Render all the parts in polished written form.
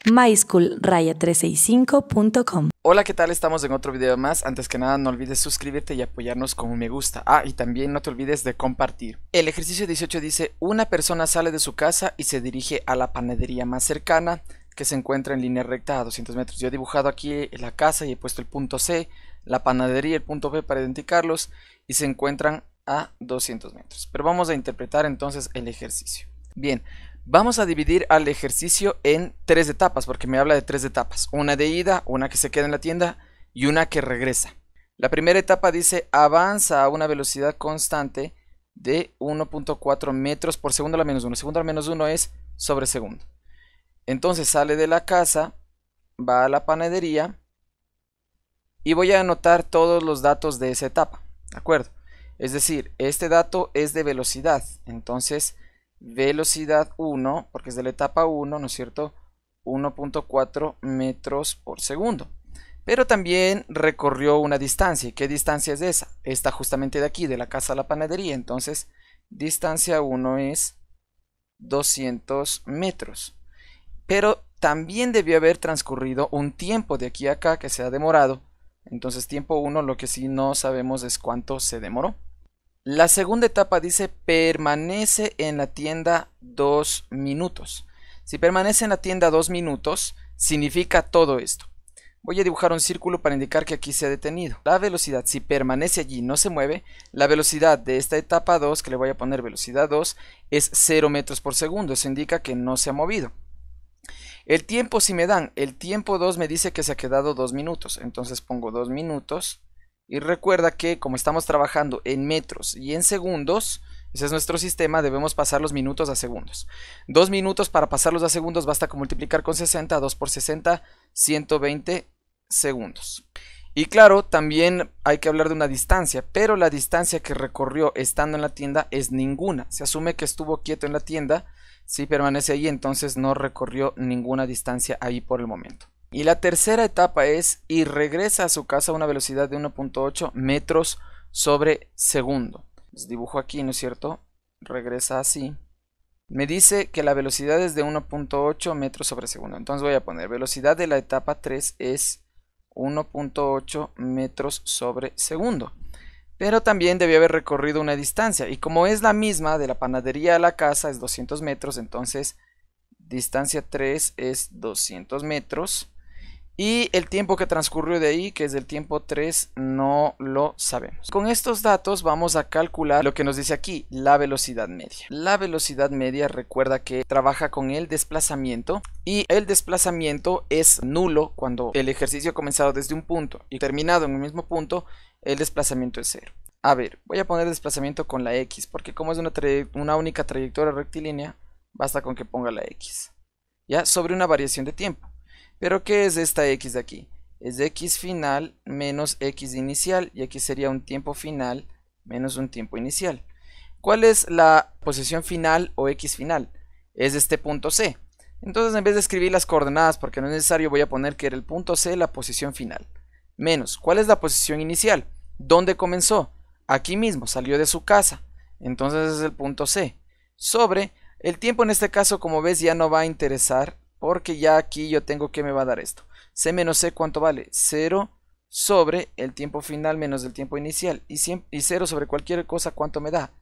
myschool-365.com. Hola, ¿qué tal? Estamos en otro video más. Antes que nada, no olvides suscribirte y apoyarnos con un me gusta. Y también no te olvides de compartir. El ejercicio 18 dice: una persona sale de su casa y se dirige a la panadería más cercana, que se encuentra en línea recta a 200 metros. Yo he dibujado aquí la casa y he puesto el punto C, la panadería y el punto B para identificarlos, y se encuentran a 200 metros. Pero vamos a interpretar entonces el ejercicio. Bien, vamos a dividir al ejercicio en tres etapas, porque me habla de tres etapas: una de ida, una que se queda en la tienda y una que regresa. La primera etapa dice: avanza a una velocidad constante de 1.4 metros por segundo a la menos 1. Segundo a la menos 1 es sobre segundo. Entonces sale de la casa, va a la panadería y voy a anotar todos los datos de esa etapa, ¿de acuerdo? Es decir, este dato es de velocidad, entonces velocidad 1, porque es de la etapa 1, ¿no es cierto? 1.4 metros por segundo. Pero también recorrió una distancia. ¿Qué distancia es esa? Esta justamente de aquí, de la casa a la panadería. Entonces, distancia 1 es 200 metros. Pero también debió haber transcurrido un tiempo de aquí a acá que se ha demorado. Entonces, tiempo 1, lo que sí no sabemos es cuánto se demoró. La segunda etapa dice: permanece en la tienda 2 minutos. Si permanece en la tienda 2 minutos, significa todo esto. Voy a dibujar un círculo para indicar que aquí se ha detenido. La velocidad, si permanece allí y no se mueve, la velocidad de esta etapa 2, que le voy a poner velocidad 2, es 0 metros por segundo. Eso indica que no se ha movido. El tiempo, si me dan, el tiempo 2 me dice que se ha quedado 2 minutos. Entonces pongo 2 minutos. Y recuerda que como estamos trabajando en metros y en segundos, ese es nuestro sistema, debemos pasar los minutos a segundos. 2 minutos para pasarlos a segundos basta con multiplicar con 60, 2 por 60, 120 segundos. Y claro, también hay que hablar de una distancia, pero la distancia que recorrió estando en la tienda es ninguna. Se asume que estuvo quieto en la tienda. Si permanece ahí, entonces no recorrió ninguna distancia ahí por el momento. Y la tercera etapa es: y regresa a su casa a una velocidad de 1.8 metros sobre segundo. Les dibujo aquí, ¿no es cierto? Regresa así. Me dice que la velocidad es de 1.8 metros sobre segundo. Entonces voy a poner: velocidad de la etapa 3 es 1.8 metros sobre segundo. Pero también debió haber recorrido una distancia. Y como es la misma de la panadería a la casa, es 200 metros, entonces distancia 3 es 200 metros. Y el tiempo que transcurrió de ahí, que es el tiempo 3, no lo sabemos. Con estos datos vamos a calcular lo que nos dice aquí, la velocidad media. La velocidad media, recuerda que trabaja con el desplazamiento, y el desplazamiento es nulo cuando el ejercicio ha comenzado desde un punto y terminado en el mismo punto. El desplazamiento es 0. A ver, voy a poner desplazamiento con la X, porque como es una única trayectoria rectilínea, basta con que ponga la X, ya, sobre una variación de tiempo. Pero ¿qué es esta X de aquí? Es X final menos X inicial, y aquí sería un tiempo final menos un tiempo inicial. ¿Cuál es la posición final o X final? Es este punto C. Entonces, en vez de escribir las coordenadas, porque no es necesario, voy a poner que era el punto C la posición final. Menos, ¿cuál es la posición inicial? ¿Dónde comenzó? Aquí mismo, salió de su casa. Entonces es el punto C. Sobre el tiempo, en este caso, como ves, ya no va a interesar, porque ya aquí yo tengo que me va a dar esto. C menos C, ¿cuánto vale? 0 sobre el tiempo final menos el tiempo inicial. Y 0 sobre cualquier cosa, ¿cuánto me da?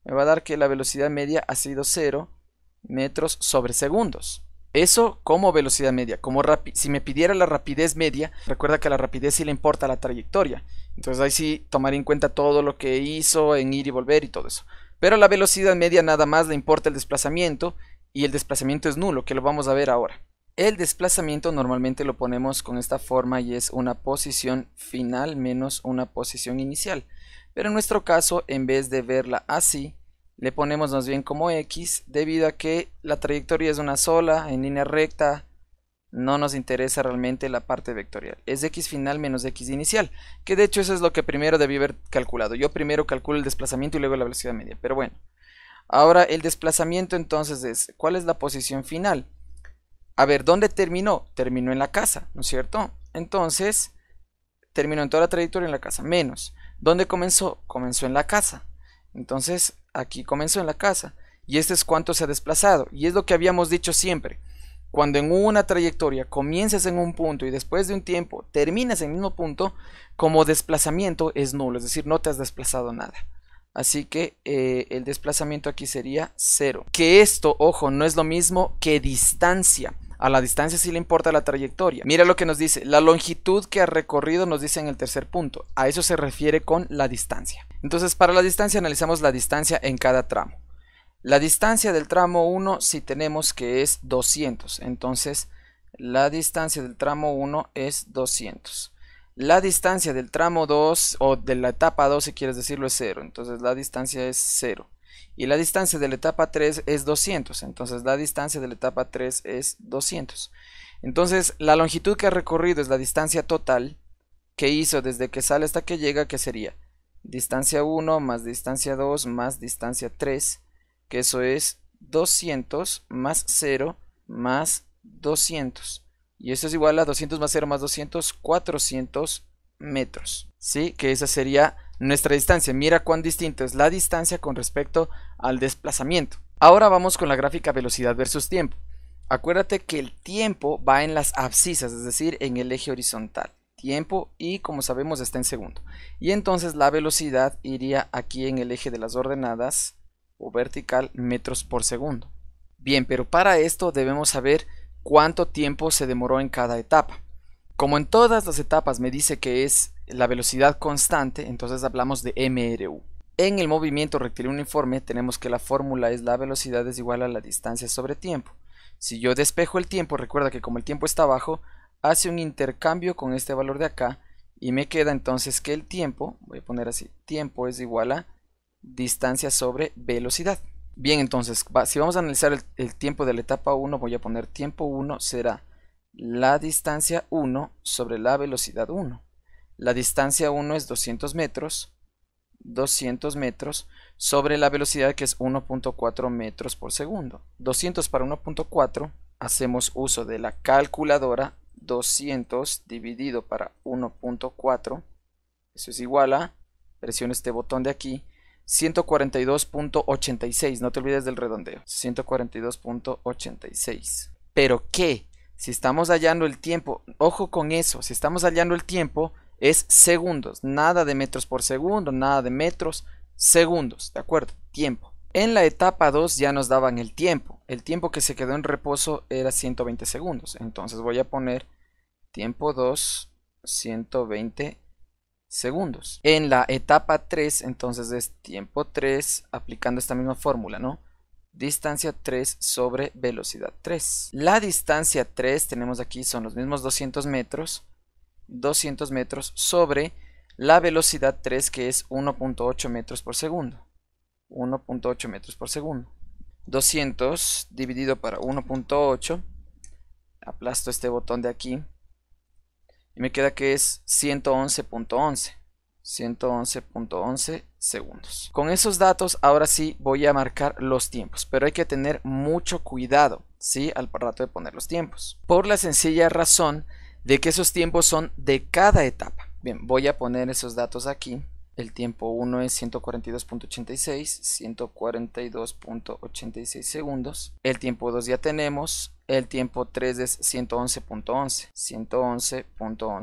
Me va a dar que la velocidad media ha sido 0 metros sobre segundos. Eso como velocidad media. Si me pidiera la rapidez media, recuerda que a la rapidez sí le importa la trayectoria. Entonces ahí sí tomaría en cuenta todo lo que hizo en ir y volver y todo eso. Pero a la velocidad media nada más le importa el desplazamiento, y el desplazamiento es nulo, que lo vamos a ver ahora. El desplazamiento normalmente lo ponemos con esta forma, y es una posición final menos una posición inicial. Pero en nuestro caso, en vez de verla así, le ponemos más bien como X, debido a que la trayectoria es una sola, en línea recta. No nos interesa realmente la parte vectorial. Es X final menos X inicial, que de hecho eso es lo que primero debí haber calculado. Yo primero calculo el desplazamiento y luego la velocidad media, pero bueno. Ahora el desplazamiento entonces es: ¿cuál es la posición final? A ver, ¿dónde terminó? Terminó en la casa, ¿no es cierto? Entonces, terminó en toda la trayectoria en la casa. Menos, ¿dónde comenzó? Comenzó en la casa. Entonces, aquí comenzó en la casa. Y este es cuánto se ha desplazado. Y es lo que habíamos dicho siempre. cuando en una trayectoria comienzas en un punto y después de un tiempo terminas en el mismo punto, como desplazamiento es nulo, es decir, no te has desplazado nada. Así que el desplazamiento aquí sería 0. Que esto, ojo, no es lo mismo que distancia. A la distancia sí le importa la trayectoria. Mira lo que nos dice, la longitud que ha recorrido nos dice en el tercer punto. A eso se refiere con la distancia. Entonces, para la distancia analizamos la distancia en cada tramo. La distancia del tramo 1 si tenemos que es 200. Entonces, la distancia del tramo 1 es 200. La distancia del tramo 2 o de la etapa 2 si quieres decirlo es 0. Entonces, la distancia es 0. Y la distancia de la etapa 3 es 200. Entonces, la distancia de la etapa 3 es 200. Entonces, la longitud que ha recorrido es la distancia total que hizo desde que sale hasta que llega, que sería distancia 1 más distancia 2 más distancia 3, que eso es 200 más 0 más 200. Y eso es igual a 200 más 0 más 200, 400 metros. ¿Sí? Que esa sería nuestra distancia. Mira cuán distinta es la distancia con respecto al desplazamiento. Ahora vamos con la gráfica velocidad versus tiempo. Acuérdate que el tiempo va en las abscisas, es decir, en el eje horizontal. Tiempo y como sabemos está en segundo. Y entonces la velocidad iría aquí en el eje de las ordenadas o vertical metros por segundo. Bien, pero para esto debemos saber cuánto tiempo se demoró en cada etapa. Como en todas las etapas me dice que es la velocidad constante, entonces hablamos de MRU. En el movimiento rectilíneo uniforme tenemos que la fórmula es la velocidad es igual a la distancia sobre tiempo. Si yo despejo el tiempo, recuerda que como el tiempo está abajo, hace un intercambio con este valor de acá y me queda entonces que el tiempo, voy a poner así, tiempo es igual a distancia sobre velocidad. Bien, entonces, si vamos a analizar el tiempo de la etapa 1, voy a poner tiempo 1 será la distancia 1 sobre la velocidad 1. La distancia 1 es 200 metros sobre la velocidad que es 1.4 metros por segundo. 200 para 1.4, hacemos uso de la calculadora, 200 dividido para 1.4, eso es igual a, presiona este botón de aquí, 142.86, no te olvides del redondeo, 142.86. ¿Pero qué? Si estamos hallando el tiempo, ojo con eso, si estamos hallando el tiempo es segundos, nada de metros por segundo, nada de metros, segundos, ¿de acuerdo? Tiempo. En la etapa 2 ya nos daban el tiempo que se quedó en reposo era 120 segundos, entonces voy a poner tiempo 2, 120 segundos. En la etapa 3 entonces es tiempo 3 aplicando esta misma fórmula, ¿no? Distancia 3 sobre velocidad 3. La distancia 3 tenemos aquí son los mismos 200 metros sobre la velocidad 3 que es 1.8 metros por segundo. 1.8 metros por segundo. 200 dividido para 1.8. Aplasto este botón de aquí. Y me queda que es 111.11. 111.11 segundos. Con esos datos ahora sí voy a marcar los tiempos, pero hay que tener mucho cuidado, ¿sí? Al rato de poner los tiempos, por la sencilla razón de que esos tiempos son de cada etapa. Bien, voy a poner esos datos aquí. El tiempo 1 es 142.86 segundos. El tiempo 2 ya tenemos. El tiempo 3 es 111.11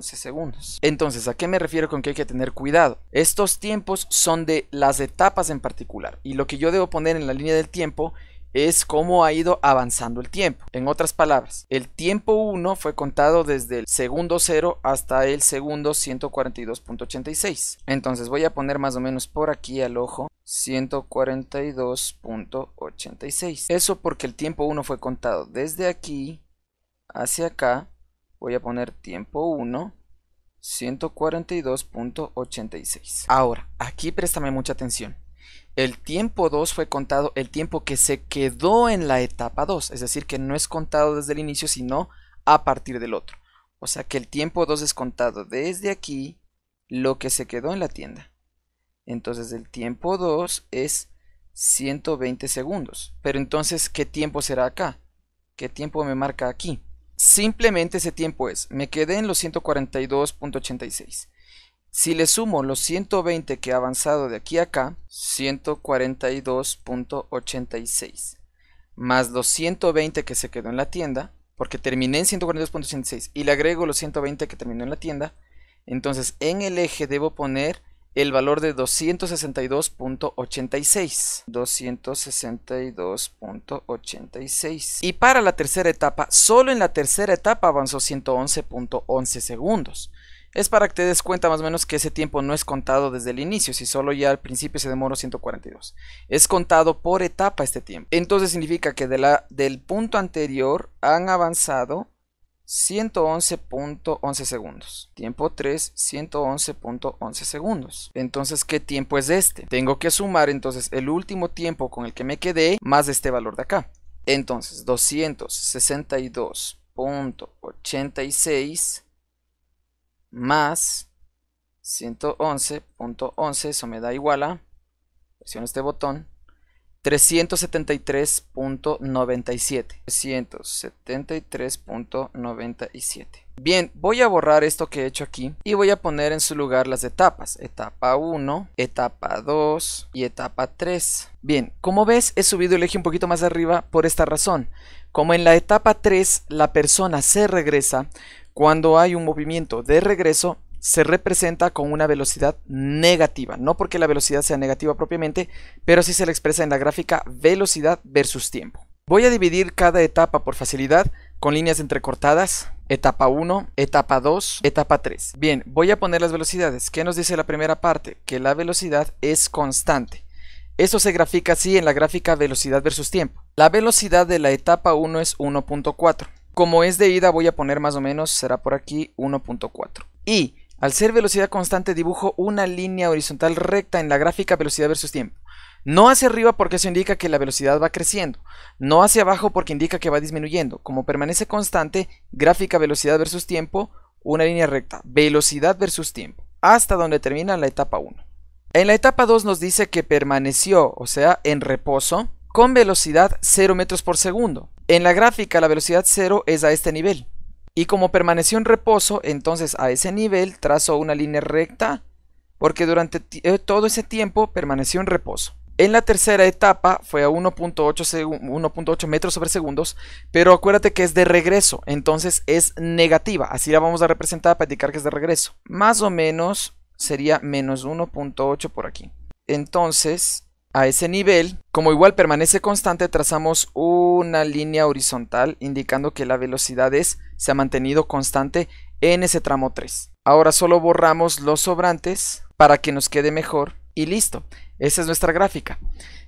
segundos. Entonces, ¿a qué me refiero con que hay que tener cuidado? Estos tiempos son de las etapas en particular. Y lo que yo debo poner en la línea del tiempo es cómo ha ido avanzando el tiempo. En otras palabras, el tiempo 1 fue contado desde el segundo 0 hasta el segundo 142.86. Entonces voy a poner más o menos por aquí al ojo 142.86. Eso porque el tiempo 1 fue contado desde aquí hacia acá. Voy a poner tiempo 1 142.86. Ahora, aquí préstame mucha atención. El tiempo 2 fue contado el tiempo que se quedó en la etapa 2, es decir, que no es contado desde el inicio, sino a partir del otro. O sea que el tiempo 2 es contado desde aquí, lo que se quedó en la tienda. Entonces el tiempo 2 es 120 segundos. Pero entonces, ¿qué tiempo será acá? ¿Qué tiempo me marca aquí? Simplemente ese tiempo es, me quedé en los 142.86. Si le sumo los 120 que ha avanzado de aquí a acá, 142.86, más los 120 que se quedó en la tienda, porque terminé en 142.86 y le agrego los 120 que terminó en la tienda, entonces en el eje debo poner el valor de 262.86. 262.86. Y para la tercera etapa, solo en la tercera etapa avanzó 111.11 segundos. Es para que te des cuenta más o menos que ese tiempo no es contado desde el inicio, si solo ya al principio se demoró 142. Es contado por etapa este tiempo. Entonces significa que del punto anterior han avanzado 111.11 segundos. Tiempo 3, 111.11 segundos. Entonces, ¿qué tiempo es este? Tengo que sumar entonces el último tiempo con el que me quedé más este valor de acá. Entonces, 262.86 más 111.11, eso me da igual a, presiono este botón, 373.97. 373.97. Bien, voy a borrar esto que he hecho aquí y voy a poner en su lugar las etapas. Etapa 1, etapa 2 y etapa 3. Bien, como ves, he subido el eje un poquito más arriba por esta razón. Como en la etapa 3 la persona se regresa, cuando hay un movimiento de regreso, se representa con una velocidad negativa, no porque la velocidad sea negativa propiamente, pero sí se le expresa en la gráfica velocidad versus tiempo. Voy a dividir cada etapa por facilidad con líneas entrecortadas, etapa 1, etapa 2, etapa 3. Bien, voy a poner las velocidades. ¿Qué nos dice la primera parte? Que la velocidad es constante. Esto se grafica así en la gráfica velocidad versus tiempo. La velocidad de la etapa 1 es 1.4. Como es de ida voy a poner más o menos, será por aquí 1.4. Y al ser velocidad constante dibujo una línea horizontal recta en la gráfica velocidad versus tiempo. No hacia arriba porque eso indica que la velocidad va creciendo. No hacia abajo porque indica que va disminuyendo. Como permanece constante, gráfica velocidad versus tiempo, una línea recta, velocidad versus tiempo, hasta donde termina la etapa 1. En la etapa 2 nos dice que permaneció, o sea, en reposo, con velocidad 0 metros por segundo. En la gráfica la velocidad 0 es a este nivel. Y como permaneció en reposo, entonces a ese nivel trazo una línea recta porque durante todo ese tiempo permaneció en reposo. En la tercera etapa fue a 1.8 metros sobre segundos, pero acuérdate que es de regreso, entonces es negativa. Así la vamos a representar para indicar que es de regreso. Más o menos sería menos 1.8 por aquí. Entonces, a ese nivel, como igual permanece constante, trazamos una línea horizontal indicando que la velocidad se ha mantenido constante en ese tramo 3. Ahora solo borramos los sobrantes para que nos quede mejor y listo. Esa es nuestra gráfica.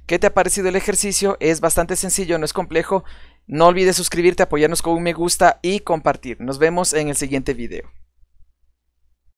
¿Qué te ha parecido el ejercicio? Es bastante sencillo, no es complejo. No olvides suscribirte, apoyarnos con un me gusta y compartir. Nos vemos en el siguiente video.